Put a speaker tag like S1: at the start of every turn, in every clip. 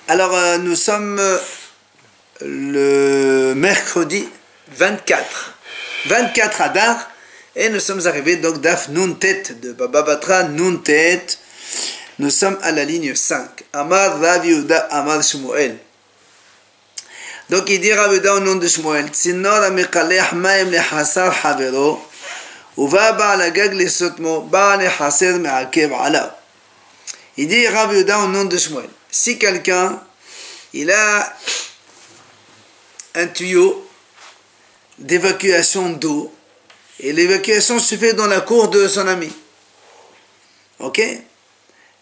S1: Alors, nous sommes le mercredi 24 Adar, et nous sommes arrivés donc d'Af Nun Tet de Baba Batra Nun Tet. Nous sommes à la ligne 5. Amar Rav Yehuda Amar Shmuel. Donc il dit Rav Yehuda au nom de Shmuel, Tsinor amikaleh maim lehasar havero, uva ba'al agag lesotmo, ba'al lehaser me'akev alav. Il dit Rav Yehuda au nom de Shmuel, si quelqu'un il a un tuyau d'évacuation d'eau et l'évacuation se fait dans la cour de son ami, ok,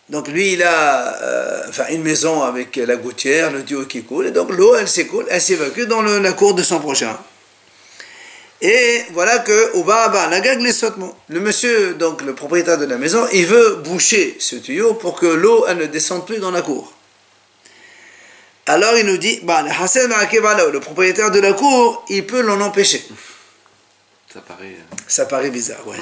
S1: donc lui il a une maison avec la gouttière, le tuyau qui coule, et donc l'eau elle s'écoule, elle s'évacue dans la cour de son prochain. Et voilà que le monsieur, donc le propriétaire de la maison, il veut boucher ce tuyau pour que l'eau elle ne descende plus dans la cour. Alors il nous dit, le propriétaire de la cour, il peut l'en empêcher. Ça paraît bizarre, ouais.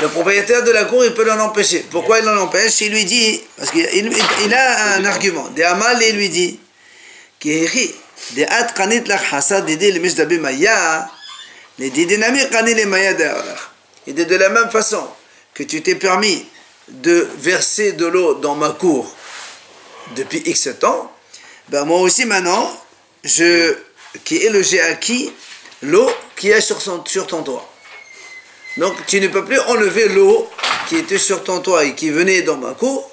S1: Le propriétaire de la cour, il peut l'en empêcher. Pourquoi il l'en empêche? Il lui dit, parce qu'il a un argument. De Amal, il lui dit, et de la même façon que tu t'es permis de verser de l'eau dans ma cour depuis X temps, ben moi aussi maintenant, j'ai acquis l'eau qui est sur ton toit. Donc tu ne peux plus enlever l'eau qui était sur ton toit et qui venait dans ma cour,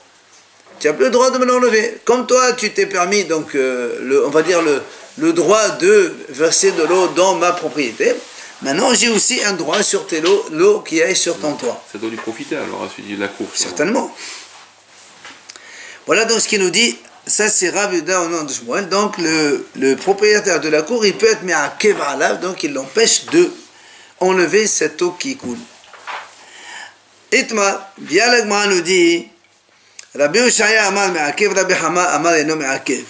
S1: tu n'as plus le droit de me l'enlever. Comme toi, tu t'es permis, donc, on va dire, le droit de verser de l'eau dans ma propriété, maintenant j'ai aussi un droit sur l'eau qui est sur ton toit.
S2: Ça doit lui profiter alors à celui de la cour.
S1: Certainement. Voilà donc ce qu'il nous dit, ça c'est Rav Yehuda au nom de Shmuel, donc le propriétaire de la cour, il peut être mis à Kevalav, donc il l'empêche de enlever cette eau qui coule. Itma, bien l'Agma nous dit, Rabbi Ushaya Amar Me'akev, Rabbi Hama Amar Eno Me'akev.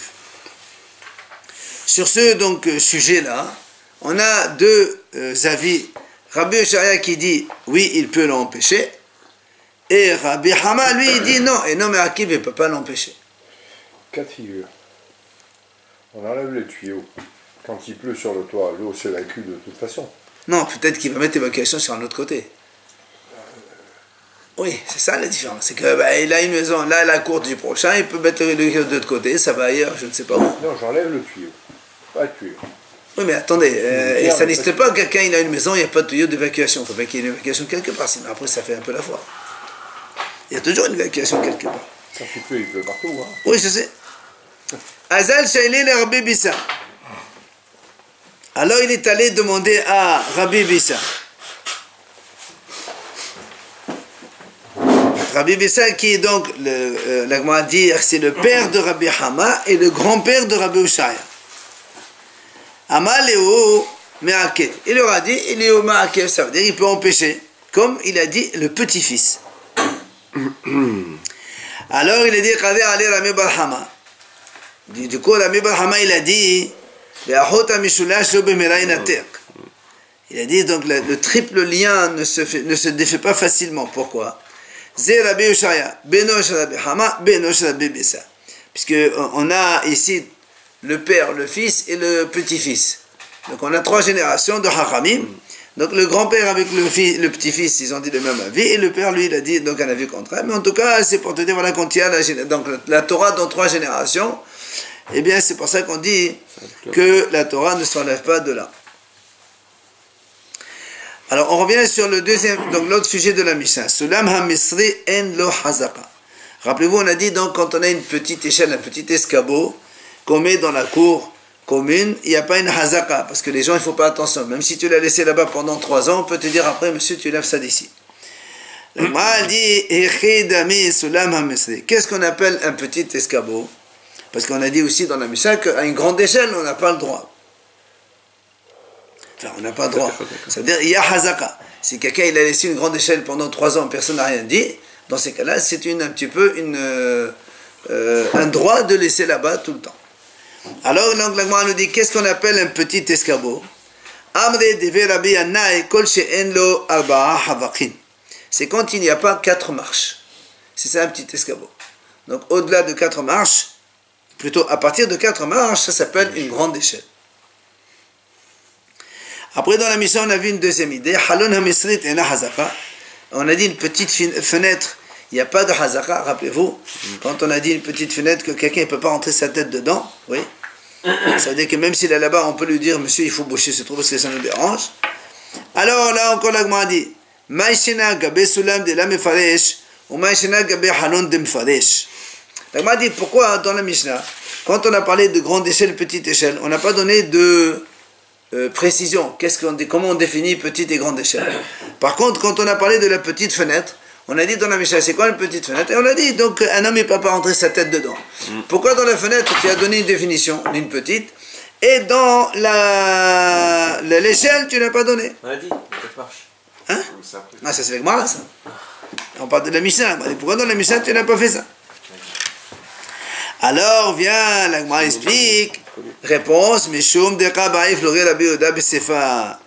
S1: Sur ce donc sujet-là, on a deux avis. Rabbi Ushaya qui dit, oui, il peut l'empêcher, et Rabbi Hama, lui, il dit non, et non, mais Akiv ne peut pas l'empêcher.
S3: Cas de figure. On enlève le tuyau. Quand il pleut sur le toit, l'eau s'évacue de toute façon.
S1: Non, peut-être qu'il va mettre l'évacuation sur un autre côté. Oui, c'est ça la différence. C'est qu'il a une maison, là, la cour du prochain, il peut mettre le tuyau de l'autre côté, ça va ailleurs, je ne sais pas où.
S3: Non, j'enlève le tuyau. Pas le tuyau.
S1: Oui, mais attendez, ça n'existe pas que quelqu'un il a une maison, il n'y a pas de tuyau d'évacuation. Il faut bien qu'il y ait une évacuation quelque part, sinon après ça fait un peu la foire. Il y a toujours une évacuation quelque part.
S3: Quand il pleut partout. Hein.
S1: Oui, je sais. Azal Shailé le Rabbi Bissa. Alors il est allé demander à Rabbi Bissa. Rabbi Bissa qui est donc, l'Agma dit, c'est le père de Rabbi Hama et le grand-père de Rabbi Ushaya. Amaleo Me'akev. Il leur a dit, il est au Me'akev, ça veut dire il peut empêcher. Comme il a dit le petit-fils. Alors il a dit du coup Rami Bar Hama il a dit il a dit donc le triple lien ne se défait pas facilement. Pourquoi? Puisque on a ici le père, le fils et le petit-fils, donc on a trois générations de Hachamim. Donc le grand-père avec le petit-fils, ils ont dit le même avis, et le père, lui, il a dit donc un avis contraire. Mais en tout cas, c'est pour te dire, voilà, quand il y a donc, la Torah dans trois générations, eh bien c'est pour ça qu'on dit que la Torah ne s'enlève pas de là. Alors on revient sur le deuxième, donc l'autre sujet de la Mishnah. Sulam ha-misri en lo hazaka. Rappelez-vous, on a dit donc quand on a une petite échelle, un petit escabeau qu'on met dans la cour commune, il n'y a pas une hazaka, parce que les gens, il ne faut pas attention. Même si tu l'as laissé là-bas pendant 3 ans, on peut te dire après, monsieur, tu lèves ça d'ici. Le mal dit, qu'est-ce qu'on appelle un petit escabeau? Parce qu'on a dit aussi dans la Mishnah qu'à une grande échelle, on n'a pas le droit. Enfin, on n'a pas le droit. C'est-à-dire, il y a hazaka. Si quelqu'un il a laissé une grande échelle pendant 3 ans, personne n'a rien dit, dans ces cas-là, c'est un petit peu un droit de laisser là-bas tout le temps. Alors, l'Agma nous dit, qu'est-ce qu'on appelle un petit escabeau? C'est quand il n'y a pas 4 marches. C'est ça un petit escabeau. Donc au-delà de 4 marches, plutôt à partir de 4 marches, ça s'appelle une grande échelle. Après dans la Mishnah, on a vu une deuxième idée. Halon hamisrit ena hazaka. On a dit une petite fenêtre, il n'y a pas de hazaka, rappelez-vous. Quand on a dit une petite fenêtre que quelqu'un ne peut pas rentrer sa tête dedans, oui. Ça veut dire que même s'il est là-bas, on peut lui dire, monsieur, il faut boucher ce trou parce que ça nous dérange. Alors là encore, la Gemara dit, Maïshena gabe sulam de la mefaresh, ou Maïshena gabe halon de mefaresh. La Gemara dit, pourquoi dans la Mishnah, quand on a parlé de grande échelle, petite échelle, on n'a pas donné de précision. Comment on définit petite et grande échelle. Par contre, quand on a parlé de la petite fenêtre, on a dit dans la Mishnah, c'est quoi une petite fenêtre? Et on a dit, donc, un homme ne peut pas rentrer sa tête dedans. Pourquoi dans la fenêtre, tu as donné une définition d'une petite, et dans l'échelle, tu n'as pas donné?
S2: On a dit, ça marche.
S1: Hein? Ah, ça c'est avec moi, ça. On parle de la Mishnah. Pourquoi dans la Mishnah, tu n'as pas fait ça? Alors, viens, la Gemara explique. Réponse, Mishum de Kabaïf, l'oré la Bioda Besefa.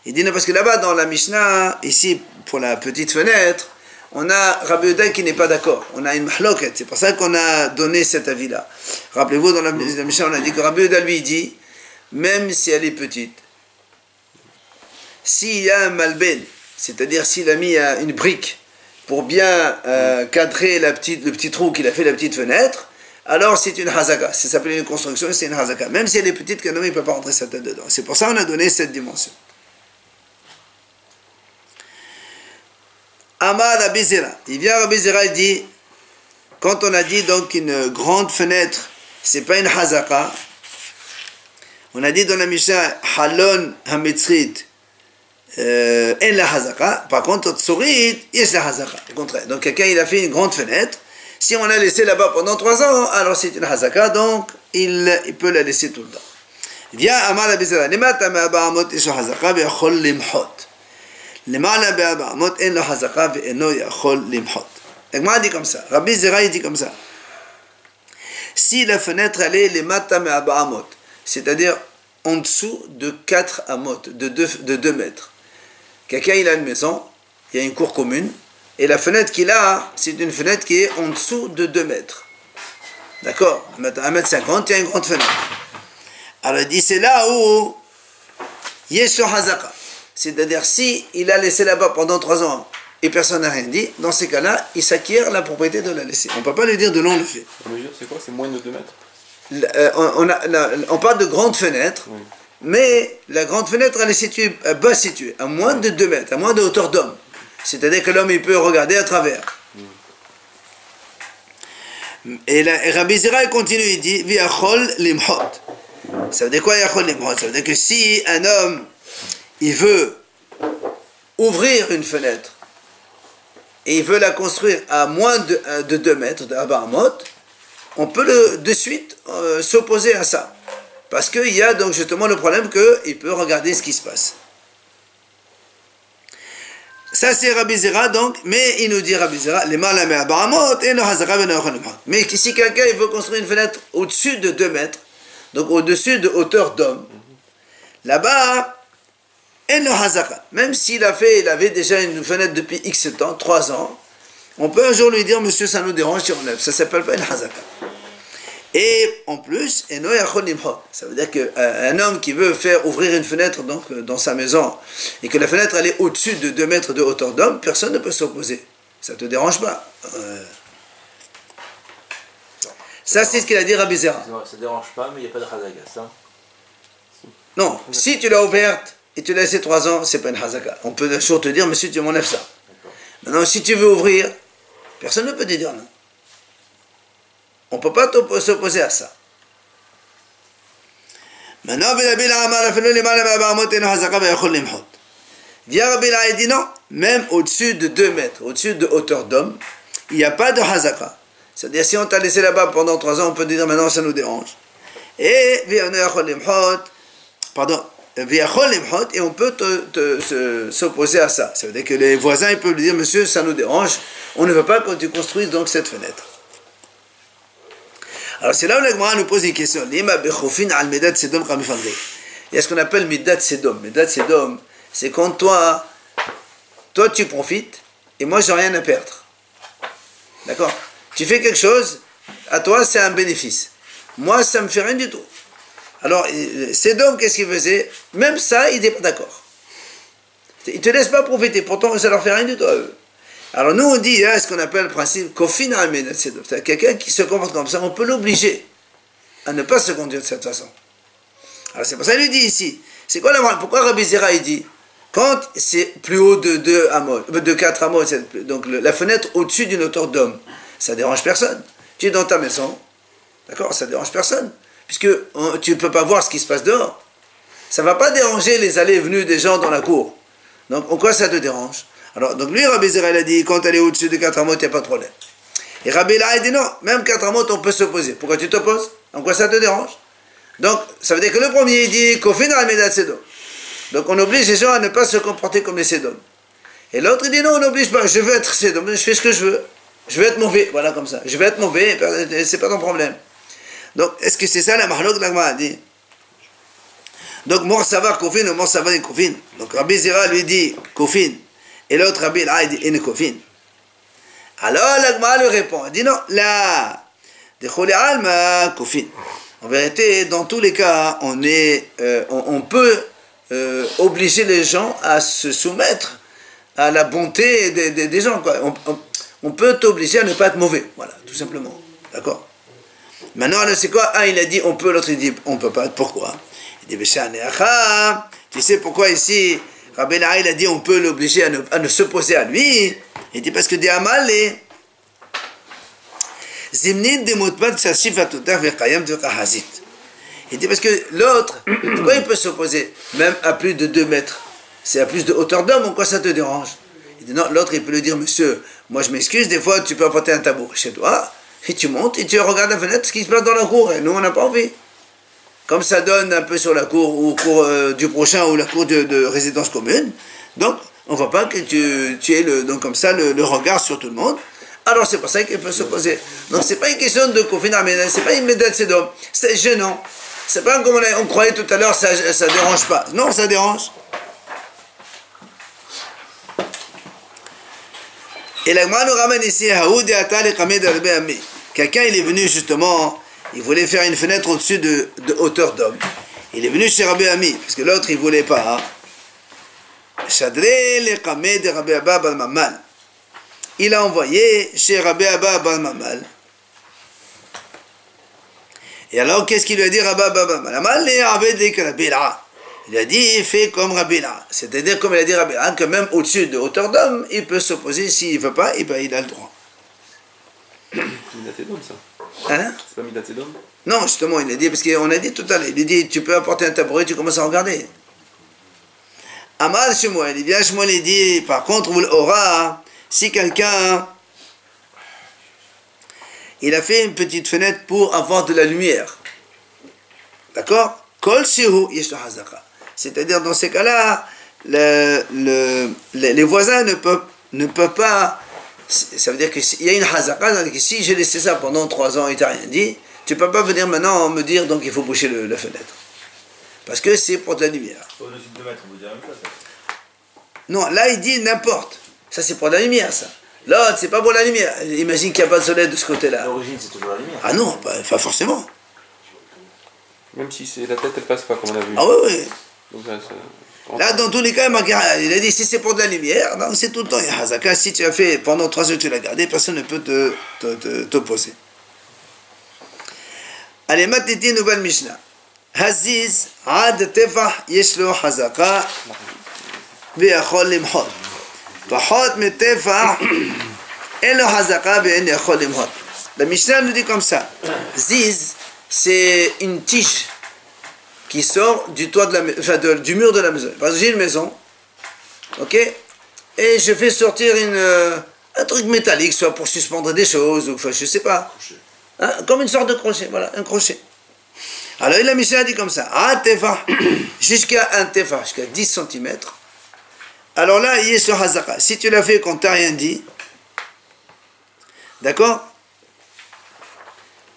S1: Il dit non, parce que là-bas, dans la Mishnah, ici, pour la petite fenêtre, on a Rabbi Yehuda qui n'est pas d'accord. On a une mahloket. C'est pour ça qu'on a donné cet avis-là. Rappelez-vous, dans la Mishnah, on a dit que Rabbi Yehuda lui dit, même si elle est petite, s'il y a un malben, c'est-à-dire s'il a mis une brique pour bien cadrer le petit trou qu'il a fait la petite fenêtre, alors c'est une hazaka. Ça s'appelle une construction, c'est une hazaka. Même si elle est petite, qu'un homme ne peut pas rentrer sa tête dedans. C'est pour ça qu'on a donné cette dimension. Amar Rabbi Zera. Il vient Rabbi Zera, il dit, quand on a dit donc une grande fenêtre, c'est pas une hazaka. On a dit dans la Mishnah, halon hamitzrit, en la hazaka. Par contre, tsurit, yes la hazaka. Au contraire. Donc quelqu'un, il a fait une grande fenêtre. Si on l'a laissé là-bas pendant 3 ans, alors c'est une hazaka, donc il peut la laisser tout le temps. Viens, Amar Rabbi Zera. Lemata me'aba'amot isho hazaka ve'achol limhot. Lemala be'aba'amot en lo hazaka ve'eno yachol limhot. La Gemara dit comme ça. Rabbi Zera, il dit comme ça. Si la fenêtre, elle est lemata me'aba'amot, c'est-à-dire en dessous de 4 amot, de 2 mètres. Quelqu'un, il a une maison, il y a une cour commune, et la fenêtre qu'il a, c'est une fenêtre qui est en dessous de 2 mètres. D'accord? 1m50, il y a une grande fenêtre. Alors il dit, c'est là où Yesho Hazaka. C'est-à-dire, si il a laissé là-bas pendant 3 ans et personne n'a rien dit, dans ces cas-là, il s'acquiert la propriété de la laisser. On ne peut pas lui dire de non le fait.
S2: La mesure, c'est quoi? C'est moins de 2 mètres?
S1: On parle de grande fenêtre, oui. Mais la grande fenêtre, elle est située, bas située, à moins de 2 mètres, à moins de hauteur d'homme. C'est-à-dire que l'homme, il peut regarder à travers. Et Rabbi Zera, il continue, il dit, Viachol limhot. Ça veut dire quoi, Viachol limhot? Ça veut dire que si un homme, il veut ouvrir une fenêtre, et il veut la construire à moins de 2 mètres, de Abahamot, on peut de suite s'opposer à ça. Parce qu'il y a donc justement le problème qu'il peut regarder ce qui se passe. Ça c'est Rabbi Zera donc, mais il nous dit Rabbi Zera, mais si quelqu'un il veut construire une fenêtre au-dessus de 2 mètres, donc au-dessus de hauteur d'homme, là-bas, même s'il avait déjà une fenêtre depuis X temps, 3 ans, on peut un jour lui dire, monsieur, ça nous dérange si on lève, ça ne s'appelle pas une hazaka. Et en plus, ça veut dire qu'un homme qui veut faire ouvrir une fenêtre donc, dans sa maison et que la fenêtre elle est au-dessus de 2 mètres de hauteur d'homme, personne ne peut s'opposer. Ça ne te dérange pas. Ça, c'est ce qu'il a dit Rabbi Zera.
S4: Ça ne dérange pas, mais il n'y a pas de hazaka, ça?
S1: Non, si tu l'as ouverte et tu l'as laissé 3 ans, c'est pas une hazaka. On peut toujours te dire, monsieur, tu m'enlèves ça. Maintenant, si tu veux ouvrir, personne ne peut te dire non. On ne peut pas s'opposer à ça. Maintenant, Via Rabbi Laa, il dit non, même au-dessus de 2 mètres, au-dessus de hauteur d'homme, il n'y a pas de hazaka. C'est-à-dire, si on t'a laissé là-bas pendant 3 ans, on peut dire maintenant ça nous dérange. Et et on peut s'opposer à ça. Ça veut dire que les voisins ils peuvent lui dire, monsieur, ça nous dérange, on ne veut pas que tu construises donc cette fenêtre. Alors c'est là où la Gemara nous pose une question. Il y a ce qu'on appelle Midat Sedom. Midat Sedom, c'est quand toi tu profites et moi j'ai rien à perdre. D'accord? Tu fais quelque chose à toi c'est un bénéfice. Moi ça me fait rien du tout. Alors Sédom, qu'est-ce qu'il faisait? Même ça, il n'était pas d'accord. Ils ne te laissent pas profiter, pourtant ça leur fait rien du tout à eux. Alors nous on dit, ce qu'on appelle le principe Kofin Amen Sédom. C'est quelqu'un qui se comporte comme ça, on peut l'obliger à ne pas se conduire de cette façon. Alors c'est pour ça qu'il lui dit ici. C'est quoi pourquoi Rabbi Zera il dit quand c'est plus haut de 4 amos, donc la fenêtre au-dessus d'une hauteur d'homme, ça dérange personne. Tu es dans ta maison, d'accord, ça dérange personne, puisque tu ne peux pas voir ce qui se passe dehors. Ça ne va pas déranger les allées et venues des gens dans la cour. Donc en quoi ça te dérange? Alors donc lui Rabbi Zera il a dit quand elle est au-dessus de 4 amos, il n'y a pas de problème. Et Rabbi Ela a dit non, même 4 amos on peut s'opposer. Pourquoi tu t'opposes? En quoi ça te dérange? Donc ça veut dire que le premier il dit Kofin Amedat Sédom. Donc on oblige les gens à ne pas se comporter comme les Sédom. Et l'autre il dit non, on n'oblige pas, je veux être Sédom, je fais ce que je veux. Je veux être mauvais, voilà comme ça. Je veux être mauvais, c'est pas ton problème. Donc est-ce que c'est ça la mahlok l'agma a dit? Donc moi ça va Kofin ou moi ça va Kofin. Donc Rabbi Zera lui dit Kofin. Et l'autre Rabbi Ela dit Ine Kofin. Alors l'agma lui répond, il dit non, là, de Chole Alma Kofin. En vérité, dans tous les cas, on peut obliger les gens à se soumettre à la bonté des gens. Quoi. On peut t'obliger à ne pas être mauvais. Voilà, tout simplement. D'accord? Maintenant, c'est quoi? Un, il a dit on peut, l'autre, il dit on ne peut pas. Pourquoi? Il dit, tu sais pourquoi ici, Rabbi Ela, il a dit on peut l'obliger à ne s'opposer à lui? Il dit parce que des amal est. Il dit parce que l'autre, pourquoi il peut s'opposer même à plus de 2 mètres? C'est à plus de hauteur d'homme, en quoi ça te dérange? Il dit non, l'autre il peut lui dire monsieur, moi je m'excuse, des fois tu peux apporter un tabouret chez toi, et tu montes et tu regardes la fenêtre ce qui se passe dans la cour, et nous on n'a pas envie. Comme ça donne un peu sur la cour, ou cour du prochain, ou la cour de résidence commune, donc on ne voit pas que tu aies donc comme ça le regard sur tout le monde. Alors c'est pour ça qu'il peut s'opposer. Donc c'est pas une question de Kofin Amen, c'est pas une médaille Sédom, c'est gênant. C'est pas comme on croyait tout à l'heure, ça dérange pas. Non, ça dérange. Et l'agma nous ramène ici, quelqu'un il est venu justement, il voulait faire une fenêtre au-dessus de hauteur d'homme. Il est venu chez Rabbi Ami, parce que l'autre il voulait pas. Shadré le kamé de Rabbi Abba Bal Mamal. Il a envoyé chez Rabbi Abba Bal Mamal. Et alors, qu'est-ce qu'il lui a dit Rabbi Abba Bal Mamal? Il a dit, fais comme Rabbi Ela. C'est-à-dire, comme il a dit Rabbi Ela, que même au-dessus de hauteur d'homme, il peut s'opposer. S'il ne veut pas, il a le droit.
S2: C'est Midat Sédom, ça.
S1: Hein?
S2: C'est pas Midat Sédom?
S1: Non, justement, il a dit, parce qu'on a dit tout à l'heure, il a dit, tu peux apporter un tabouret, tu commences à regarder. Amal Shmuel, il vient Shmuel, il dit, par contre, vous l'aura. Si quelqu'un, il a fait une petite fenêtre pour avoir de la lumière, d'accord? Kol Shehu yesh lo hazaka. C'est-à-dire, dans ces cas-là, les voisins ne peuvent pas, ça veut dire qu'il y a une hazaka, que si j'ai laissé ça pendant 3 ans et tu n'as rien dit, tu ne peux pas venir maintenant me dire donc il faut boucher la fenêtre. Parce que c'est pour de la lumière.
S4: Au-dessus de 2 mètres, on vous dit la même chose.
S1: Non, là il dit n'importe. Ça c'est pour la lumière, ça. L'autre, c'est pas pour la lumière. Imagine qu'il n'y a pas de soleil de ce côté-là.
S4: L'origine, c'est toujours la lumière.
S1: Ah non, pas forcément.
S2: Même si la tête elle passe pas comme on a vu.
S1: Ah oui, oui.
S2: Donc,
S1: Là, dans tous les cas, il a dit si c'est pour de la lumière, donc c'est tout le temps. Et Hazaka, si tu as fait pendant 3 heures, tu l'as gardé, personne ne peut t'opposer. Allez, maintenant, nouvelle Mishnah. Haziz, Ad Tefah, Yeshlo Hazaka, Ve'achol Limhot. Pachot Metefah, Elo Hazaka, Ve'en Yachol Limhot. La Mishnah nous dit comme ça. Ziz, c'est une tige qui sort du toit du mur de la maison. Parce que j'ai une maison, ok, et je fais sortir un truc métallique, soit pour suspendre des choses, ou enfin, je sais pas, hein, comme une sorte de crochet, voilà, un crochet. Alors il a mis ça, dit comme ça, un tefa, jusqu'à 10 cm. Alors là, il est sur hazaka. Si tu l'as fait quand tu n'as rien dit, d'accord?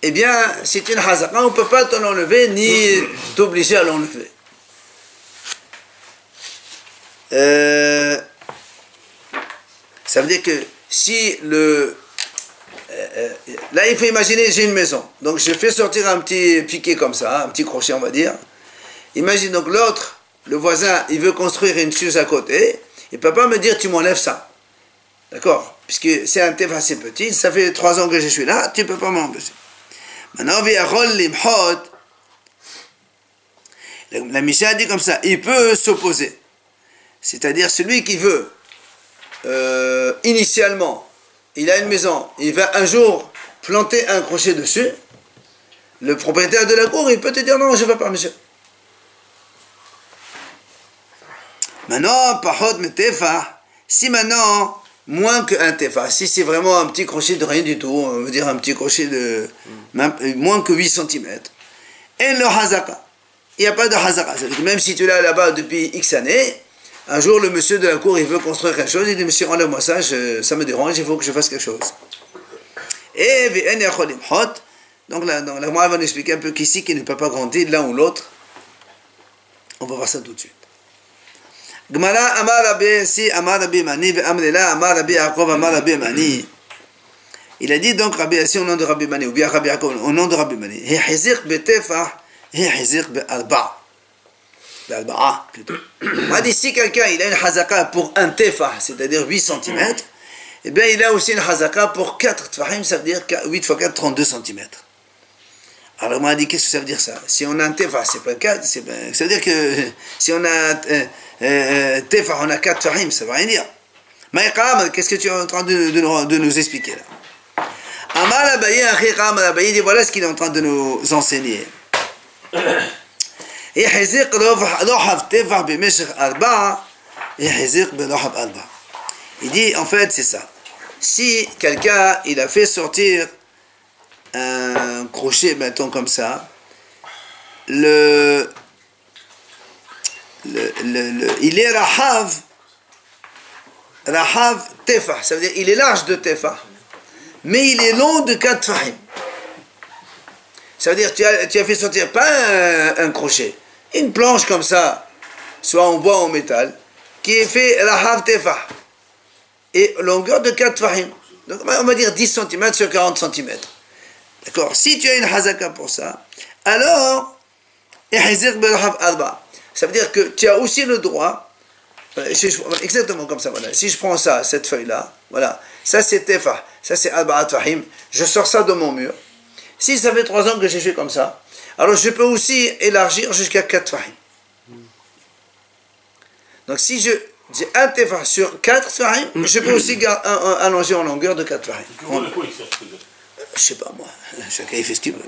S1: Eh bien, c'est une hazaka, on ne peut pas t'en enlever ni t'obliger à l'enlever. Ça veut dire que si Là, il faut imaginer, j'ai une maison. Donc, je fais sortir un petit piquet comme ça, un petit crochet, on va dire. Imagine donc l'autre, le voisin, il veut construire une chose à côté. Il ne peut pas me dire, tu m'enlèves ça. D'accord? Puisque c'est un tef assez petit, ça fait 3 ans que je suis là, tu ne peux pas m'empêcher. Maintenant, la Mishnah dit comme ça, il peut s'opposer. C'est-à-dire celui qui veut, initialement, il a une maison, il va un jour planter un crochet dessus, le propriétaire de la cour, il peut te dire non, je ne veux pas, monsieur. Maintenant, pahot metefa, si maintenant, moins qu'un tefa, si c'est vraiment un petit crochet de rien du tout, on veut dire un petit crochet de moins que 8 cm, et le hazaka, il n'y a pas de hazaka, même si tu l'as là-bas depuis X années, un jour le monsieur de la cour, il veut construire quelque chose, il dit monsieur, enlève-moi ça, ça me dérange, il faut que je fasse quelque chose. Et donc la Gemara va nous expliquer un peu qu'ici, qu'il ne peut pas grandir l'un ou l'autre. On va voir ça tout de suite. Gemara Amar Rabbi si Amar Rabbi Mani Amrela Amar Rabbi Yaakov Amar Rabbi Mani. Il a dit donc Rabbi Assi au nom de Rabbi Mani ou bien Rabbi Yaakov au nom de Rabbi Mani. Hi hizir betefah, hi hizir be'arba. Be'arba'a plutôt. On a dit si quelqu'un il a une hazaka pour un tefah, c'est-à-dire 8 cm, eh bien il a aussi une hazaka pour 4 tefahim, ça veut dire 8 x 4, 32 cm. Alors on m'a dit qu'est-ce que ça veut dire ça? Si on a un tefah, c'est pas 4, ça veut dire que si on a tefah, on a 4 fahim, ça ne veut rien dire. Maïqam, qu'est-ce que tu es en train de nous expliquer là? Amar Abaye, Achiqam Abaye, dit voilà ce qu'il est en train de nous enseigner. يحزق لوحف تفح بمشق 4 يحزق بلوحف 4. Il dit en fait c'est ça. Si quelqu'un il a fait sortir un crochet mettons comme ça, il est rahav tefah, ça veut dire il est large de tefah, mais il est long de 4 fahim. Ça veut dire tu as fait sortir pas un crochet, une planche comme ça, soit en bois ou en métal, qui est fait rahav tefah, et longueur de 4 fahim. Donc on va dire 10 cm sur 40 cm. D'accord? Si tu as une hazaka pour ça, alors ça veut dire que tu as aussi le droit, exactement comme ça, voilà. Si je prends ça, cette feuille-là, voilà, ça c'est tefah, ça c'est arba'at fahim, je sors ça de mon mur. Si ça fait 3 ans que j'ai fait comme ça, alors je peux aussi élargir jusqu'à 4 fahim. Donc si j'ai un tefah sur 4 fahim, je peux aussi allonger en longueur de 4 fahim. Je sais pas moi, chacun il fait ce qu'il veut.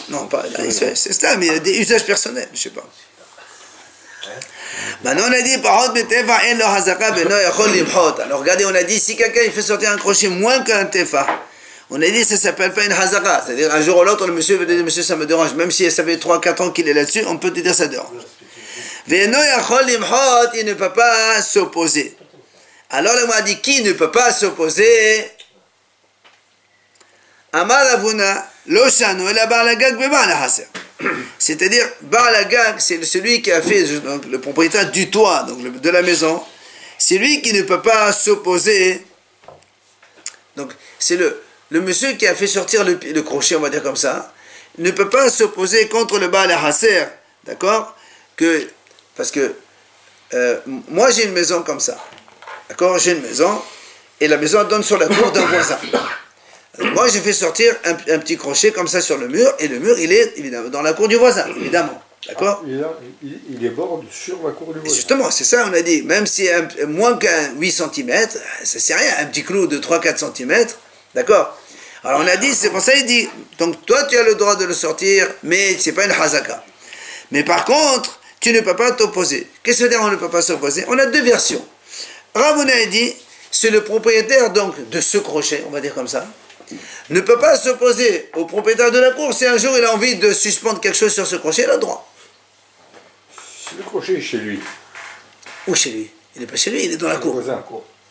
S1: Non, pas, c'est ça, mais il y a des usages personnels, je sais pas. Maintenant on a dit alors regardez, on a dit si quelqu'un il fait sortir un crochet moins qu'un tefa, on a dit ça s'appelle pas une hazaka, c'est-à-dire un jour ou l'autre le monsieur veut dire monsieur ça me dérange, même si ça fait 3-4 ans qu'il est là-dessus, on peut te dire ça dérange. Il ne peut pas s'opposer. Alors on a dit qui ne peut pas s'opposer? Amar Avuna, Loshano, la Balagag, Bebala Haser. C'est-à-dire, Balagag, c'est celui qui a fait, donc, le propriétaire du toit, donc de la maison. C'est lui qui ne peut pas s'opposer. Donc, c'est le monsieur qui a fait sortir le crochet, on va dire comme ça, ne peut pas s'opposer contre le Baal Haser. D'accord? Parce que moi, j'ai une maison comme ça. D'accord? J'ai une maison, et la maison donne sur la cour d'un voisin. Moi, j'ai fait sortir un petit crochet comme ça sur le mur, et le mur, il est évidemment dans la cour du voisin, évidemment. D'accord?
S3: Il est bord sur la cour du voisin.
S1: Justement, c'est ça, on a dit. Même si moins qu'un 8 cm, ça c'est rien, un petit clou de 3-4 cm, d'accord? Alors on a dit, c'est pour ça il dit, donc toi tu as le droit de le sortir, mais c'est pas une hazaka. Mais par contre, tu ne peux pas t'opposer. Qu'est-ce que ça veut dire on ne peut pas s'opposer? On a 2 versions. Ravuna a dit, c'est le propriétaire donc de ce crochet, on va dire comme ça, ne peut pas s'opposer au propriétaire de la cour. Si un jour il a envie de suspendre quelque chose sur ce crochet, il a le droit.
S3: Si le crochet est chez lui.
S1: Où chez lui? Il n'est pas chez lui, il est dans la cour.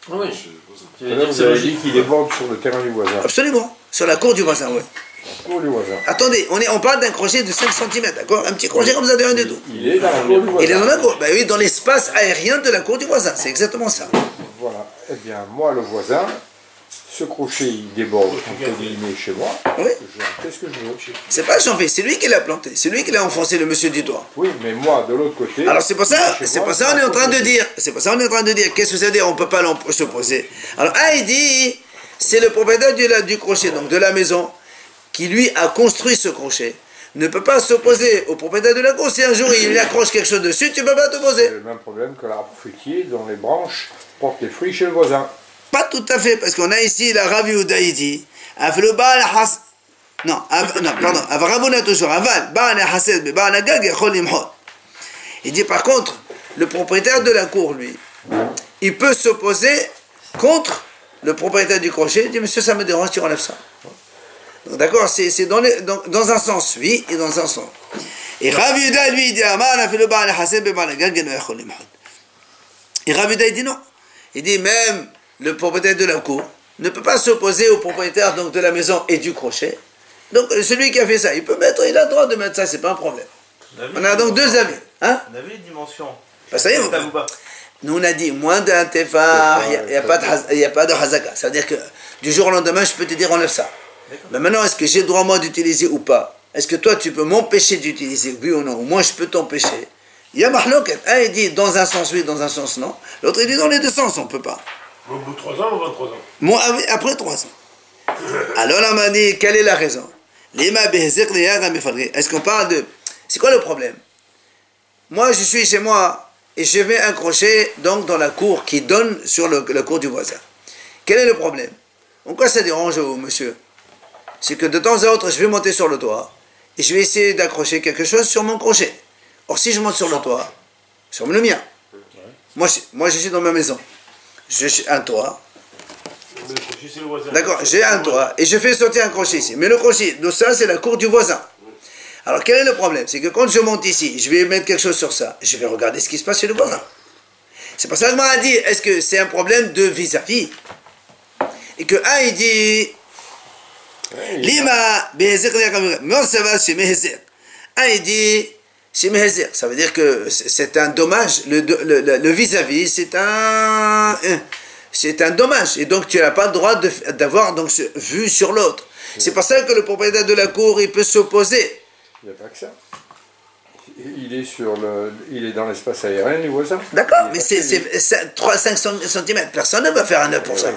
S2: Oui.
S3: Vous avez dit qu'il est bord sur le terrain du voisin.
S1: Absolument, sur la cour du voisin, oui.
S3: La cour du voisin.
S1: Attendez, on parle d'un crochet de 5 cm, d'accord? Un petit crochet comme ça de rien du tout.
S3: Il est dans la cour du voisin.
S1: Il est dans la cour, ben oui, dans l'espace aérien de la cour du voisin, c'est exactement ça.
S3: Voilà. Eh bien, moi, le voisin, ce crochet il déborde entre guillemets chez moi,
S1: Oui.
S3: qu'est-ce que je veux?
S1: C'est pas janvier, c'est lui qui l'a planté, c'est lui qui l'a enfoncé le monsieur du doigt.
S3: Oui, mais moi, de l'autre côté...
S1: Alors c'est pour ça,
S3: chez
S1: c'est
S3: moi,
S1: pour ça on est en train de dire, qu'est-ce que ça veut dire, on peut pas s'opposer. Alors il dit, c'est le propriétaire du crochet, donc de la maison, qui lui a construit ce crochet, ne peut pas s'opposer au propriétaire de la cour. Si un jour il accroche quelque chose dessus, tu peux pas
S3: C'est
S1: t'opposer.
S3: le même problème que l'arbre fruitier dont les branches portent les fruits chez le voisin.
S1: Pas tout à fait, parce qu'on a ici la Rav Yehuda, il dit, non, pardon, Ravuna toujours, aval, il dit par contre, le propriétaire de la cour, lui, il peut s'opposer contre le propriétaire du crochet, il dit, monsieur, ça me dérange, tu enlèves ça. Donc, d'accord, c'est dans un sens, oui, et dans un sens. Et Rav Yehuda, lui, il dit, et Rav Yehuda, il dit non. Il dit, même le propriétaire de la cour ne peut pas s'opposer au propriétaire donc, de la maison et du crochet. Donc, celui qui a fait ça, il a le droit de mettre ça, c'est pas un problème. On a donc deux avis. Hein?
S4: On avait les dimensions.
S1: Bah, ça y est,
S4: Ou pas.
S1: nous on a dit moins d'un tefar, il n'y a pas de hazaka. C'est-à-dire que du jour au lendemain, je peux te dire enlève ça. Mais maintenant, est-ce que j'ai le droit moi d'utiliser ou pas? Est-ce que toi tu peux m'empêcher d'utiliser, oui ou non? Ou moi je peux t'empêcher? Il y a mahlouket. Un il dit dans un sens oui, dans un sens non. L'autre il dit dans les deux sens, on ne peut pas.
S5: Au bout de 3 ans ou 23 ans?
S1: Moi, après 3 ans. Alors on m'a dit, quelle est la raison? Est-ce qu'on parle de... C'est quoi le problème? Moi, je suis chez moi et je mets un crochet donc, dans la cour qui donne sur la cour du voisin. Quel est le problème? En quoi ça dérange au monsieur? C'est que de temps à autre, je vais monter sur le toit et je vais essayer d'accrocher quelque chose sur mon crochet. Or, si je monte sur le toit, sur le mien, moi je suis dans ma maison, j'ai un toit. D'accord, j'ai un toit et je fais sortir un crochet ici. Mais le crochet, donc ça c'est la cour du voisin. Alors quel est le problème? C'est que quand je monte ici, je vais mettre quelque chose sur ça, je vais regarder ce qui se passe chez le voisin. C'est pour ça que je m'a dit, est-ce que c'est un problème de vis-à-vis? Et que un il dit, Lima, un il dit, ça veut dire que c'est un dommage, le vis-à-vis c'est un dommage, et donc tu n'as pas le droit d'avoir donc vue sur l'autre. C'est pour ça que le propriétaire de la cour, il peut s'opposer.
S3: Il n'y a pas que ça. Il est dans l'espace aérien du voisin.
S1: D'accord, mais c'est 5 cm. Personne ne va faire un œuf pour ça.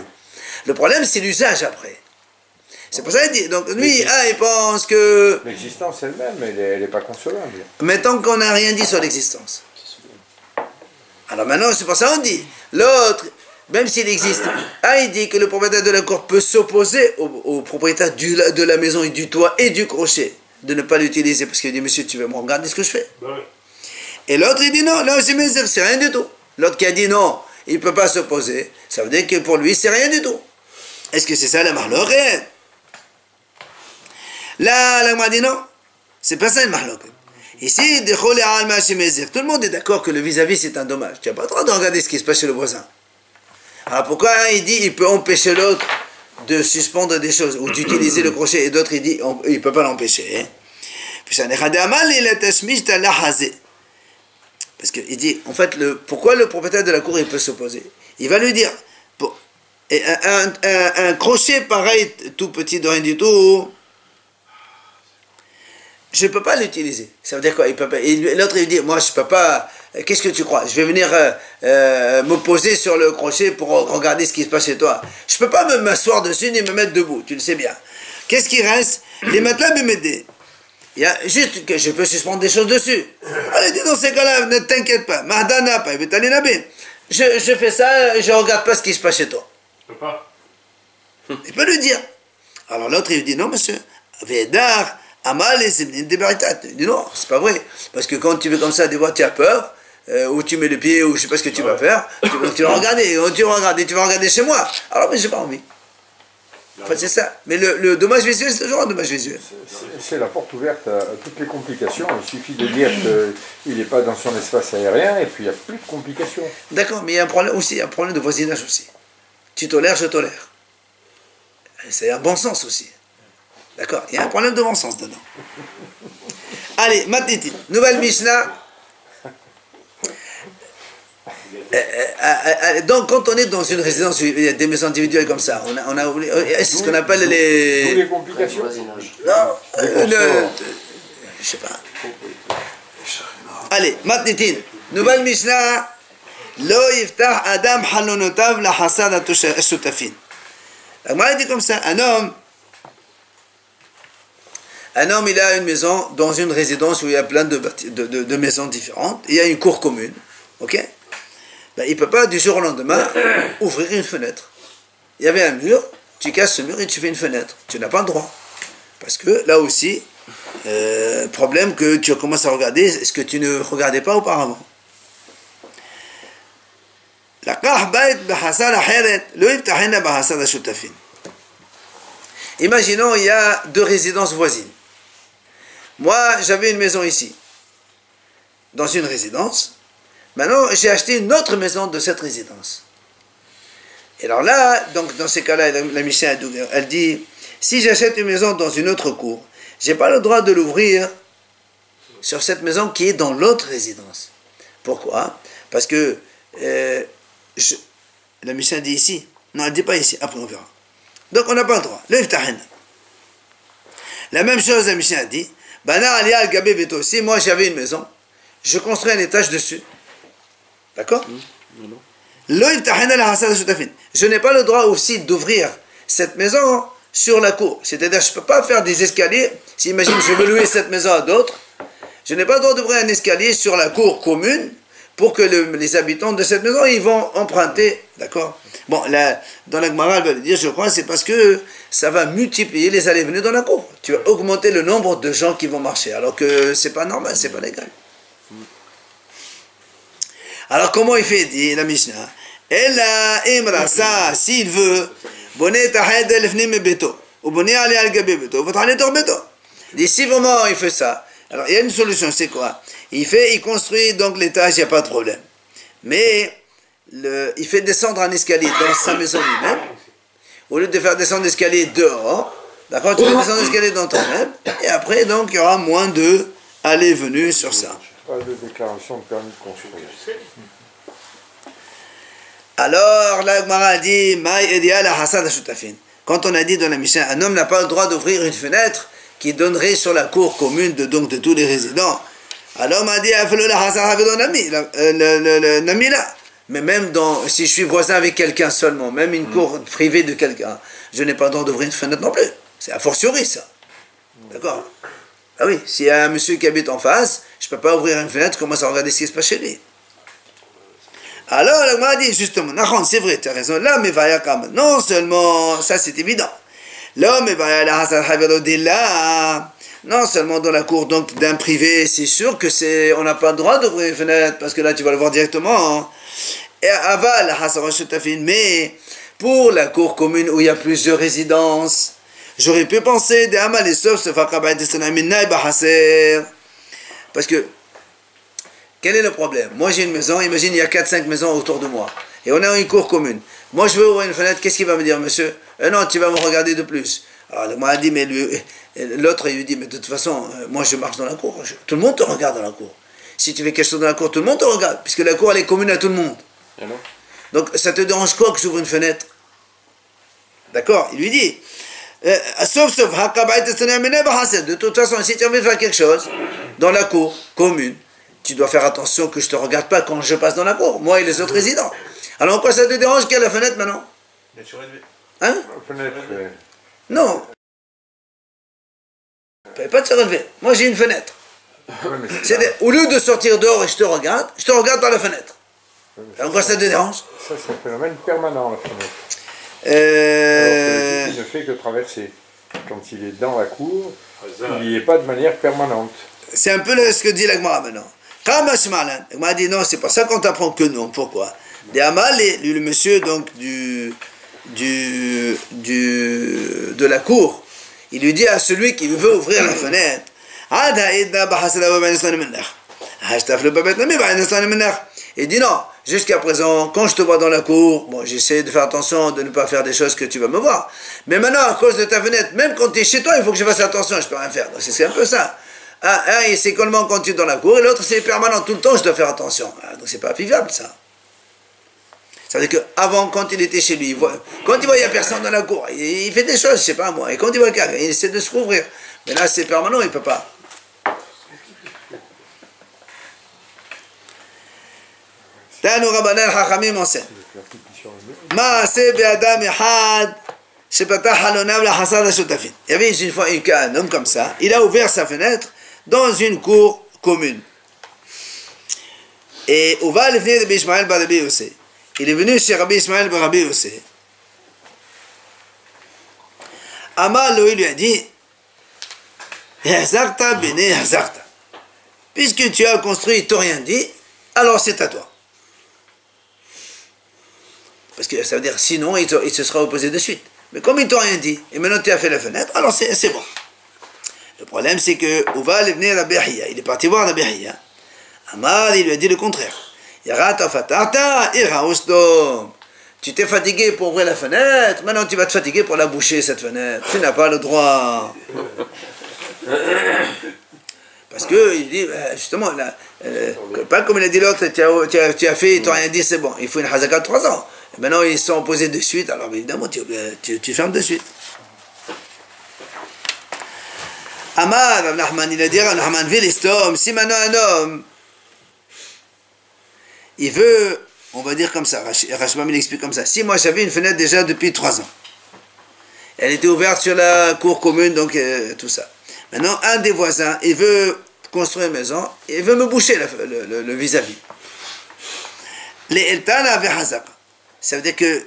S1: Le problème, c'est l'usage après. C'est pour ça qu'il dit. Donc lui, il pense que...
S3: L'existence elle-même, elle n'est pas consolable.
S1: Mais tant qu'on n'a rien dit sur l'existence. Alors maintenant, c'est pour ça qu'on dit. L'autre, même s'il existe, il dit que le propriétaire de la cour peut s'opposer au propriétaire de la maison et du toit et du crochet, de ne pas l'utiliser parce qu'il dit, monsieur, tu veux me regarder ce que je fais? Et l'autre, il dit non, là aussi, c'est rien du tout. L'autre qui a dit non, il ne peut pas s'opposer, ça veut dire que pour lui, c'est rien du tout. Est-ce que c'est ça la mahlouket? Là, la m'a dit non, c'est pas ça une mahlouket. Ici, tout le monde est d'accord que le vis-à-vis, c'est un dommage. Tu n'as pas le droit de regarder ce qui se passe chez le voisin. Alors pourquoi il dit il peut empêcher l'autre de suspendre des choses ou d'utiliser le crochet et d'autres il dit il ne peut pas l'empêcher. Parce qu'il dit en fait pourquoi le propriétaire de la cour il peut s'opposer? Il va lui dire un crochet pareil tout petit de rien du tout, je ne peux pas l'utiliser. Ça veut dire quoi? L'autre il dit moi je ne peux pas. Qu'est-ce que tu crois? Je vais venir me poser sur le crochet pour regarder ce qui se passe chez toi. Je ne peux pas m'asseoir dessus ni me mettre debout, tu le sais bien. Qu'est-ce qui reste? Les matelas me m'aider. Il y a juste que je peux suspendre des choses dessus. Allez, dis dans ces cas-là, ne t'inquiète pas. Je fais ça, je ne regarde pas ce qui se passe chez toi.
S5: Je peux pas.
S1: Il peut lui dire. Alors l'autre il dit non monsieur. Védar, Amal et c'est une débaritade. Il dit non, c'est pas vrai. Parce que quand tu veux comme ça, des fois tu as peur. Où tu mets le pied, ou je sais pas ce que tu vas faire, tu vas regarder chez moi. Alors, mais j'ai pas envie. En fait, c'est ça. Mais le dommage visuel, c'est toujours un dommage visuel.
S3: C'est la porte ouverte à toutes les complications. Il suffit de dire qu'il n'est pas dans son espace aérien, et puis il n'y a plus de complications.
S1: D'accord, mais il y a un problème aussi, un problème de voisinage aussi. Tu tolères, je tolère. C'est un bon sens aussi. D'accord, il y a un problème de bon sens dedans. Allez, Matniti, nouvelle Mishnah. Donc, quand on est dans une résidence où il y a des maisons individuelles comme ça, on a oublié. C'est ce qu'on appelle
S3: Toutes
S1: les.
S3: les complications.
S1: Non, je sais pas. Allez, Matnitin. Nouvelle Mishnah. Lo yiftah Adam halonotav la hasad ashutafin. La Gemara dit comme ça, un homme, il a une maison dans une résidence où il y a plein de maisons différentes, il y a une cour commune, ok? Ben, il ne peut pas du jour au lendemain ouvrir une fenêtre. Il y avait un mur, tu casses ce mur et tu fais une fenêtre. Tu n'as pas le droit. Parce que là aussi, problème que tu commences à regarder ce que tu ne regardais pas auparavant. Imaginons, il y a deux résidences voisines. Moi, j'avais une maison ici, dans une résidence. Maintenant, j'ai acheté une autre maison de cette résidence. Et alors là, donc dans ces cas-là, la Mishnah, elle dit, si j'achète une maison dans une autre cour, je n'ai pas le droit de l'ouvrir sur cette maison qui est dans l'autre résidence. Pourquoi? Parce que la Mishnah dit ici. Non, elle ne dit pas ici. Après, on verra. Donc, on n'a pas le droit. La même chose, la Mishnah dit. Si moi, j'avais une maison, je construis un étage dessus. D'accord? Je n'ai pas le droit aussi d'ouvrir cette maison sur la cour. C'est-à-dire, je ne peux pas faire des escaliers. Si, imagine, je veux louer cette maison à d'autres, je n'ai pas le droit d'ouvrir un escalier sur la cour commune pour que les habitants de cette maison, ils vont emprunter, d'accord? Bon, là, dans la Gemara, elle va le dire, je crois, c'est parce que ça va multiplier les allées et venues dans la cour. Tu vas augmenter le nombre de gens qui vont marcher, alors que c'est pas normal, c'est pas légal. Alors, comment il fait, dit la Mishnah? Ella imrasa, s'il veut, bonnet tahed elfnim beto, ou bonnet ali al gabe beto, votre aller tor beto. dit si vraiment il fait ça, alors il y a une solution, c'est quoi? Il construit donc l'étage, il n'y a pas de problème. Mais il fait descendre un escalier dans sa maison lui-même, au lieu de faire descendre l'escalier dehors, d'accord? Tu fais descendre l'escalier dans toi-même, et après donc il y aura moins de allées-venues sur ça.
S3: Pas de déclaration de permis de construire.
S1: Alors, la Gemara dit, quand on a dit dans la Mishnah, un homme n'a pas le droit d'ouvrir une fenêtre qui donnerait sur la cour commune de tous les résidents. Alors, on m'a dit, mais même si je suis voisin avec quelqu'un seulement, même une cour privée de quelqu'un, je n'ai pas le droit d'ouvrir une fenêtre non plus. C'est a fortiori ça. D'accord? Ah oui, s'il y a un monsieur qui habite en face, je ne peux pas ouvrir une fenêtre, commencer à regarder ce qui se passe chez lui. Alors, la Gemara dit justement, c'est vrai, tu as raison, là, mais non seulement, ça c'est évident, là, mais non seulement dans la cour donc d'un privé, c'est sûr que on n'a pas le droit d'ouvrir une fenêtre, parce que là tu vas le voir directement, et aval, mais pour la cour commune où il y a plusieurs résidences, j'aurais pu penser, parce que, quel est le problème? Moi j'ai une maison, imagine il y a 4-5 maisons autour de moi, et on a une cour commune. Moi je veux ouvrir une fenêtre, qu'est-ce qu'il va me dire, monsieur? Non, tu vas me regarder de plus. Alors le m'a dit, mais l'autre il lui dit, mais de toute façon, moi je marche dans la cour, tout le monde te regarde dans la cour. Si tu fais quelque chose dans la cour, tout le monde te regarde, puisque la cour elle est commune à tout le monde. Donc ça te dérange quoi que j'ouvre une fenêtre? D'accord? Il lui dit, sauf, de toute façon, si tu as envie de faire quelque chose dans la cour commune, tu dois faire attention que je ne te regarde pas quand je passe dans la cour, moi et les autres résidents. Alors en quoi ça te dérange qu'il y a la fenêtre maintenant? Hein?
S3: La fenêtre,
S1: Non. Tu ne pas de se relever. Moi j'ai une fenêtre. Au lieu de sortir dehors et je te regarde par la fenêtre. En quoi ça te dérange?
S3: Ça c'est un phénomène permanent, la fenêtre. Alors, il ne fait que traverser. Quand il est dans la cour, il n'y est pas de manière permanente.
S1: C'est un peu ce que dit la Gemara maintenant. La Gemara dit non, c'est pas ça qu'on t'apprend que non. Pourquoi? Le monsieur donc de la cour, il lui dit à celui qui veut ouvrir la fenêtre, il dit non, jusqu'à présent, quand je te vois dans la cour, bon, j'essaie de faire attention de ne pas faire des choses que tu vas me voir. Mais maintenant, à cause de ta fenêtre, même quand tu es chez toi, il faut que je fasse attention, je peux rien faire. Donc c'est un peu ça. C'est seulement quand tu es dans la cour, et l'autre c'est permanent, tout le temps je dois faire attention. Donc c'est pas vivable ça. Ça veut dire qu'avant, quand il était chez lui, quand il voit qu'il n'y a personne dans la cour, il fait des choses, je sais pas moi. Et quand il voit quelqu'un, il essaie de se couvrir. Mais là, c'est permanent, il ne peut pas. Tanu Rabbanan Chachamim enseigne. Ma'aseh be'adam echad shepatach halonav lachasad hashutafin. Il y avait une fois un homme comme ça, il a ouvert sa fenêtre dans une cour commune. Et on va venir de Rabbi Ishmael bar Rabbi Yossé. Il est venu chez Rabbi Ishmael bar Rabbi Yossé. Amar lo, il lui a dit, Hazarta bene hazarta. Puisque tu as construit, ils t'ont rien dit, alors c'est à toi. Parce que ça veut dire, sinon, il se sera opposé de suite. Mais comme ils t'ont rien dit, et maintenant tu as fait la fenêtre, alors c'est bon. Le problème, c'est que Ouva est venu à Rabbi Hiya. Il est parti voir Rabbi Hiya. Amar, il lui a dit le contraire. Yarata fatata iraustom. Tu t'es fatigué pour ouvrir la fenêtre, maintenant tu vas te fatiguer pour la boucher, cette fenêtre. Tu n'as pas le droit. Parce que, il dit, justement, là, pas comme il a dit l'autre, tu as fait, ils t'ont rien dit, c'est bon. Il faut une hazaka de 3 ans. Et maintenant, ils sont opposés de suite, alors évidemment, tu fermes de suite. Amar, Rav Nachman, il a dit, Rav Nachman, Vélistom, si maintenant un homme, il veut, on va dire comme ça, Rashbam il explique comme ça, si moi j'avais une fenêtre déjà depuis 3 ans, elle était ouverte sur la cour commune, donc tout ça. Maintenant, un des voisins, il veut construire une maison, il veut me boucher le vis-à-vis. Les Eltana avec Hazaka. Ça veut dire que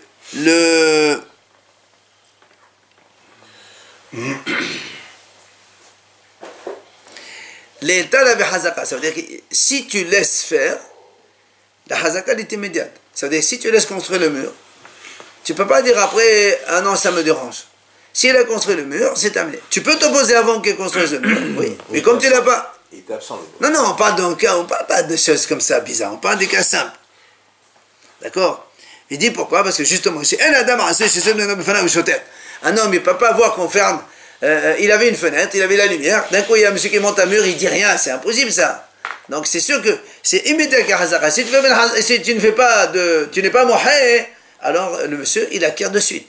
S1: les Eltana avec Hazaka, ça veut dire que si tu laisses faire, la Hazaka est immédiate. Ça veut dire que si tu laisses construire le mur, tu ne peux pas dire après, ah non, ça me dérange. S'il a construit le mur, c'est terminé. Tu peux t'opposer avant qu'il construise le mur, oui. Mais comme tu ne l'as pas...
S4: Il était absent.
S1: Non, on parle d'un cas, on ne parle pas de choses comme ça bizarres, on parle des cas simples. D'accord? Il dit pourquoi? Parce que justement, un homme, il ne peut pas voir qu'on ferme. Il avait une fenêtre, il avait la lumière, d'un coup il y a un monsieur qui monte un mur, il dit rien, c'est impossible ça. Donc c'est sûr que c'est immédiat qu'à Hazara. Si tu ne fais pas tu n'es pas mohé, alors le monsieur il acquiert de suite.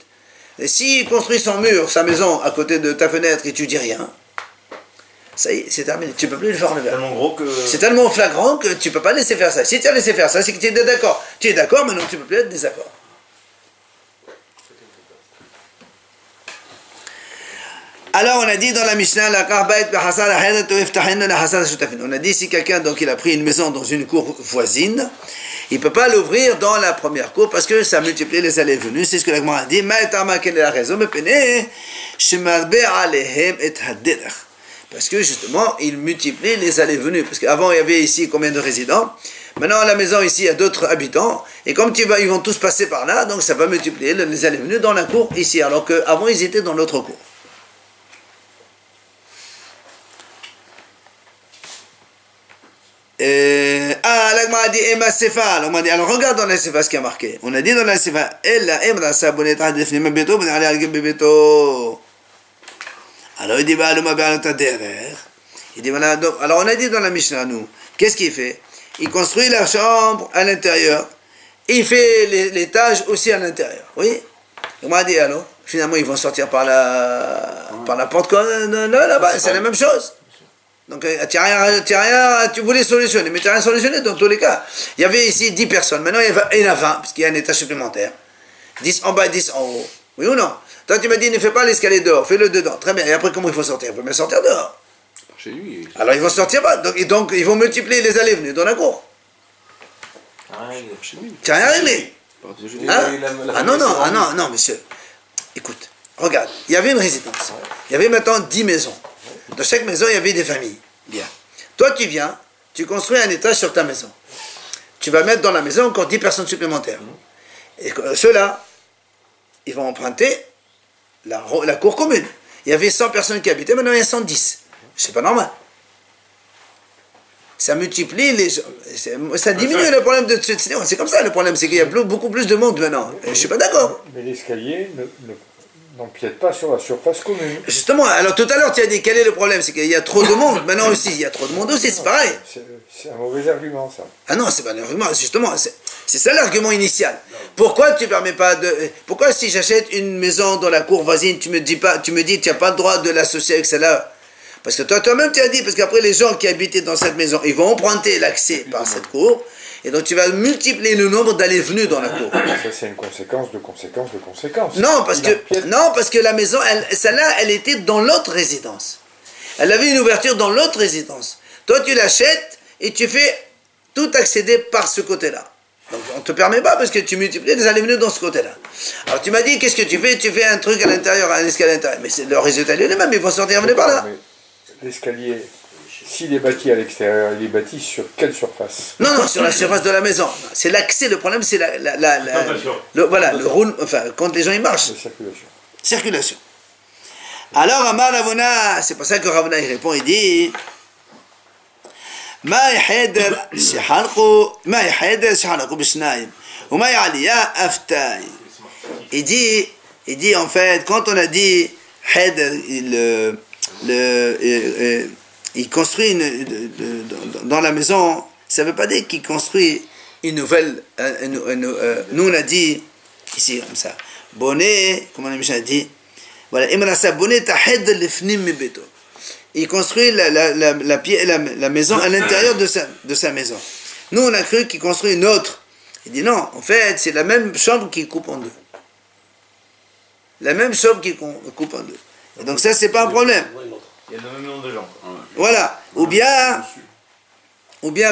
S1: Et s'il construit son mur, sa maison à côté de ta fenêtre et tu dis rien, ça y est, c'est terminé. Tu ne peux plus le faire enlever. C'est tellement flagrant que tu ne peux pas laisser faire ça. Si tu as laissé faire ça, c'est que tu es d'accord. Tu es d'accord, maintenant tu ne peux plus être désaccord. Alors on a dit dans la Mishnah, on a dit si quelqu'un donc il a pris une maison dans une cour voisine, il ne peut pas l'ouvrir dans la première cour parce que ça multiplie les allées et venues. C'est ce que la Gemara a dit. Quelle est la raison? Parce que justement, il multiplie les allées et venues. Parce qu'avant il y avait ici combien de résidents? Maintenant à la maison ici il y a d'autres habitants. Et comme ils vont tous passer par là, donc ça va multiplier les allées et venues dans la cour ici. Alors qu'avant ils étaient dans l'autre cour. La Gemara a dit Ema Sefa. Alors regarde dans la Sefa ce qui a marqué. On a dit dans la Sefa Ella Emra Saboneta Defnima Beto Ben Ali Algem Beto. Alors il dit Baaluma Bealota Derer. Il dit voilà. Donc, alors on a dit dans la Mishnah nous, qu'est-ce qu'il fait? Il construit la chambre à l'intérieur. Il fait l'étage aussi à l'intérieur. Oui. On m'a dit alors. Finalement ils vont sortir par la porte là-bas. C'est la même chose. Donc tu voulais solutionner, mais tu n'as rien solutionné dans tous les cas. Il y avait ici 10 personnes, maintenant il y en a 20, parce qu'il y a un étage supplémentaire. 10 en bas, 10 en haut. Oui ou non? Toi tu m'as dit ne fais pas l'escalier dehors, fais-le dedans. Très bien, et après comment il faut sortir? Il faut bien sortir dehors.
S2: Chez lui.
S1: Alors ils vont sortir bas, donc ils vont multiplier les allées venues dans la cour.
S2: Chez lui.
S1: Tu n'as rien réglé.
S2: Hein?
S1: Non, monsieur. Écoute, regarde, il y avait une résidence. Il y avait maintenant 10 maisons. Dans chaque maison, il y avait des familles. Bien. Toi, tu viens, tu construis un étage sur ta maison. Tu vas mettre dans la maison encore 10 personnes supplémentaires. Et ceux-là, ils vont emprunter la cour commune. Il y avait 100 personnes qui habitaient, maintenant il y a 110. C'est pas normal. Ça multiplie les gens. Ça diminue le problème de... C'est comme ça le problème, c'est qu'il y a beaucoup plus de monde maintenant. Et je ne suis pas d'accord.
S3: Mais l'escalier n'empiète pas sur la surface commune.
S1: Justement, alors tout à l'heure tu as dit quel est le problème, c'est qu'il y a trop de monde, maintenant aussi il y a trop de monde aussi, c'est pareil.
S3: C'est un mauvais argument ça.
S1: Ah non, c'est pas un argument, justement, C'est ça l'argument initial. Pourquoi tu permets pas de... Pourquoi si j'achète une maison dans la cour voisine, tu me dis, tu n'as pas le droit de l'associer avec celle-là? Parce que toi-même, tu as dit, parce qu'après, les gens qui habitaient dans cette maison, ils vont emprunter l'accès par cette cour, et donc tu vas multiplier le nombre d'allées-venues dans la cour.
S3: Ça, c'est une conséquence de conséquence de conséquence.
S1: Non, parce que la maison, celle-là, elle était dans l'autre résidence. Elle avait une ouverture dans l'autre résidence. Toi, tu l'achètes, et tu fais tout accéder par ce côté-là. Donc, on ne te permet pas, parce que tu multiplies les allées-venues dans ce côté-là. Alors, tu m'as dit, qu'est-ce que tu fais? Tu fais un truc à l'intérieur, un escalier à l'intérieur. Mais le résultat, il est le même, ils vont sortir, venez par là.
S3: L'escalier, s'il est bâti à l'extérieur, il est bâti sur quelle surface?
S1: Non, sur la surface de la maison. C'est l'accès, le problème, c'est voilà, le roule, enfin, quand les gens y marchent.
S3: La circulation.
S1: Circulation. Alors, Amar Ravuna, c'est pour ça que Ravuna il répond, il dit ما يحيدر شحالقو ما يحيدر شحالقو بشنايم وما يعليا أفتاي. Il dit en fait, quand on a dit Heder, il construit dans la maison, ça ne veut pas dire qu'il construit une nouvelle. Nous on a dit ici comme ça. Bonnet, comme on a dit, voilà, Imrasa Bonnet Tahed Lefnim Mibeto. Il construit la maison à l'intérieur de sa maison. Nous on a cru qu'il construit une autre. Il dit non, en fait c'est la même chambre qui coupe en deux. La même chambre qui coupe en deux. Et donc ça c'est pas un problème.
S4: Il y a le même nombre de gens.
S1: Voilà. Ou bien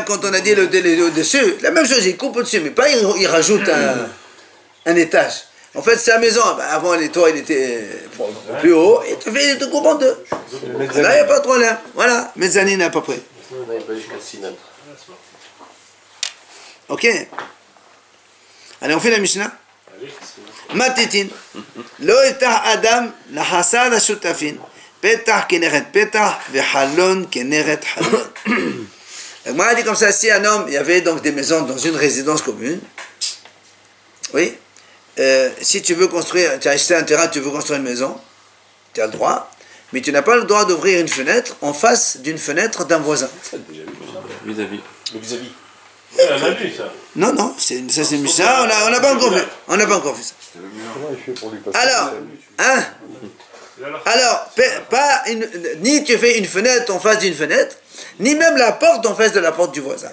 S1: quand on a dit le dessus, la même chose, il coupe au-dessus, mais pas il rajoute un étage. En fait, sa maison, avant les toits, il était plus haut, et il te coupe en deux. Là, il n'y a pas de problème. Voilà, mezzanine à peu près. Ok. Allez, on fait la Mishnah. Matitin. Lo etah Adam la hasad ashutafin. Petah keneret petah vehalon keneret halon. Moi, a dit comme ça, si un homme, il y avait donc des maisons dans une résidence commune, oui, si tu veux construire, tu as acheté un terrain, tu veux construire une maison, tu as le droit, mais tu n'as pas le droit d'ouvrir une fenêtre en face d'une fenêtre d'un voisin.
S2: Vis-à-vis.
S5: Vis-à-vis. On a vu ça.
S1: Non, ça c'est Mishnah, on n'a pas encore fait. On n'a pas encore fait ça.
S3: Comment il fait pour lui passer?
S1: Alors, ni tu fais une fenêtre en face d'une fenêtre, ni même la porte en face de la porte du voisin.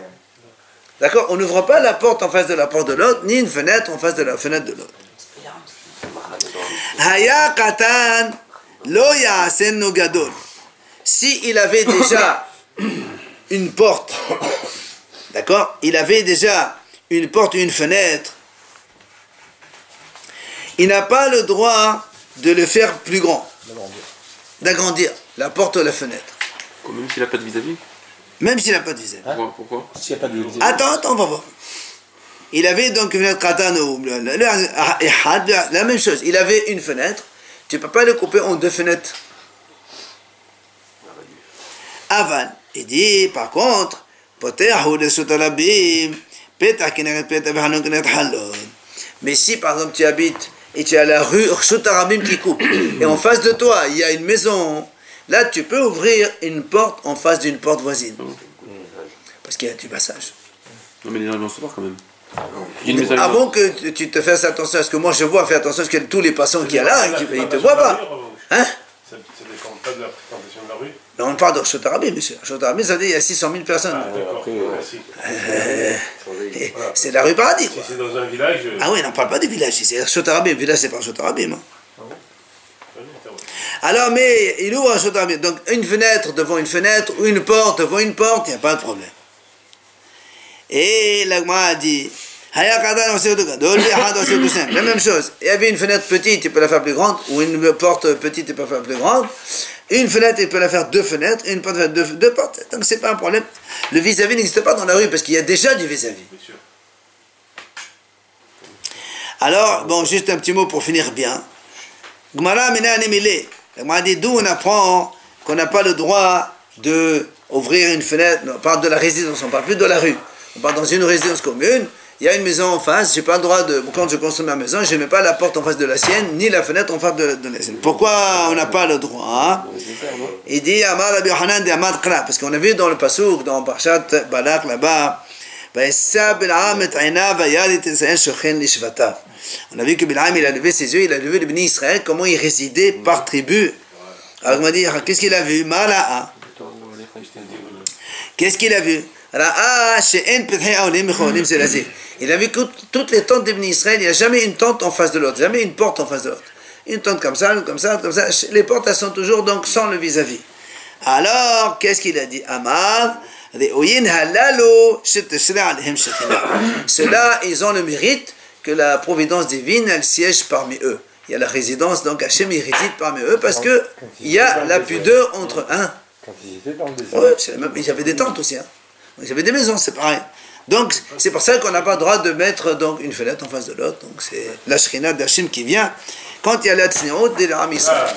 S1: D'accord? On n'ouvre pas la porte en face de la porte de l'autre, ni une fenêtre en face de la fenêtre de l'autre. Haya katan lo ya'asen no gadol. Si il avait déjà une porte, d'accord? Il avait déjà une porte ou une fenêtre, il n'a pas le droit de le faire plus grand, d'agrandir la porte ou la fenêtre.
S2: Même s'il n'a pas de vis-à-vis.
S1: Même s'il n'a pas de vis-à-vis.
S2: Pourquoi?
S5: S'il n'y a pas de vis-à-vis.
S1: Attends, on va voir. Il avait donc une fenêtre katan ou la même chose. Il avait une fenêtre. Tu ne peux pas le couper en deux fenêtres. Aval. Il dit, par contre, mais si par exemple tu habites et tu as la rue Shotarabim qui coupe, et en face de toi il y a une maison, là tu peux ouvrir une porte en face d'une porte voisine. Parce qu'il y a du passage.
S2: Non mais les gens vont se voir quand même.
S1: Avant que tu te fasses attention à ce que moi je vois, fais attention à ce que tous les passants qu'il y a là, ils ne te voient pas. Hein?
S5: Ça dépend pas de la fréquentation de la rue.
S1: Mais on parle de Shotarabim, monsieur. Shotarabim, ça veut dire qu'il y a 600 000 personnes. C'est la rue Paradis, quoi.
S5: Si c'est dans un village.
S1: Ah oui, on ne parle pas du village. C'est Shotarabim. Le village, c'est pas Shotarabim. Hein. Alors, mais il ouvre un Shotarabim. Donc, une fenêtre devant une fenêtre, ou une porte devant une porte, il n'y a pas de problème. Et l'Agma a dit, la même chose. Il y avait une fenêtre petite, tu peux la faire plus grande, ou une porte petite, tu peux la faire plus grande. Une fenêtre, tu peux la faire deux fenêtres, et une porte, deux portes. Donc, c'est pas un problème. Le vis-à-vis n'existe pas dans la rue, parce qu'il y a déjà du vis-à-vis. Alors, bon, juste un petit mot pour finir bien. Gmara Mena-Nemile. Gmara dit d'où on apprend qu'on n'a pas le droit d'ouvrir une fenêtre. On parle de la résidence, on ne parle plus de la rue. On parle dans une résidence commune. Il y a une maison en face, je n'ai pas le droit de. Quand je construis ma maison, je ne mets pas la porte en face de la sienne, ni la fenêtre en face de la sienne. Pourquoi on n'a pas le droit? Il dit Amar Rabbi Yohanan de Amad Kra, parce qu'on a vu dans le Passouk, dans Parshat Balak là-bas, On a vu que Bil'am, il a levé ses yeux, il a levé le béni Israël, comment il résidait par tribu. Alors on va dire, qu'est-ce qu'il a vu? Mala'a. Qu'est-ce qu'il a vu? Il a vu que toutes les tentes d'Ibn Israël, il n'y a jamais une tente en face de l'autre, jamais une porte en face de l'autre. Une tente comme ça, comme ça, comme ça. Les portes, elles sont toujours donc sans le vis-à-vis. Alors, qu'est-ce qu'il a dit? Amar, ceux-là, ils ont le mérite que la providence divine, elle siège parmi eux. Il y a la résidence, donc Hachem, il réside parmi eux parce qu'il y a la pudeur entre un.
S3: Quand ils étaient dans le désert.
S1: Ouais, il y avait des tentes aussi. Hein. Il y avait des maisons, c'est pareil. Donc, c'est pour ça qu'on n'a pas le droit de mettre donc, une fenêtre en face de l'autre. Donc, c'est la Shrina d'Hachem qui vient quand il y a la Tzniut de l'Am Israël.